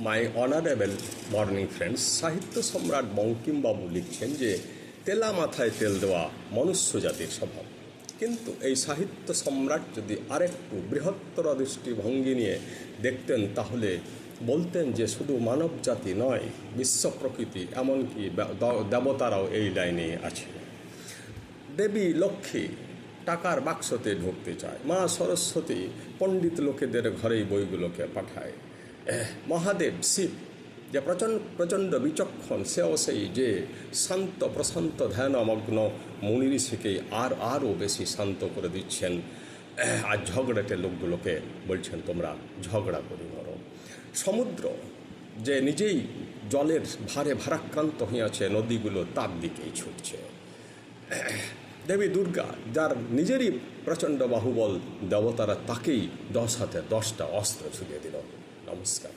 My honourable morning friends, সাহিত্য সম্রাট বঙ্কিমবাবু লিখছেন যে তেলা মাথায় তেল দেওয়া মনুষ্য জাতির স্বভাব। কিন্তু এই সাহিত্য সম্রাট যদি আরেকটু বৃহত্তর দৃষ্টিভঙ্গি নিয়ে দেখতেন তাহলে বলতেন যে শুধু মানব জাতি নয়, বিশ্ব প্রকৃতি এমনকি দেবতারাও এই লাইনে আছে। দেবী লক্ষ্মী টাকার বাক্সতে ঢুকতে চায়, মা সরস্বতী পণ্ডিত লোকেদের ঘরেই বইগুলোকে পাঠায়, মহাদেব শিব যে প্রচণ্ড বিচক্ষণ, সেও সেই যে শান্ত প্রশান্ত ধ্যানমগ্ন মুনি ঋষিকে আরও বেশি শান্ত করে দিচ্ছেন। আর ঝগড়াটে লোকগুলোকে বলছেন তোমরা ঝগড়া করি মরো। সমুদ্র যে নিজেই জলের ভারে ভারাক্রান্ত হইয়াছে, নদীগুলো তার দিকেই ছুটছে। দেবী দুর্গা যার নিজেরই প্রচণ্ড বাহুবল, দেবতারা তাকেই 10 হাতে 10টা অস্ত্র ঝুলিয়ে দিল। নমস্কার।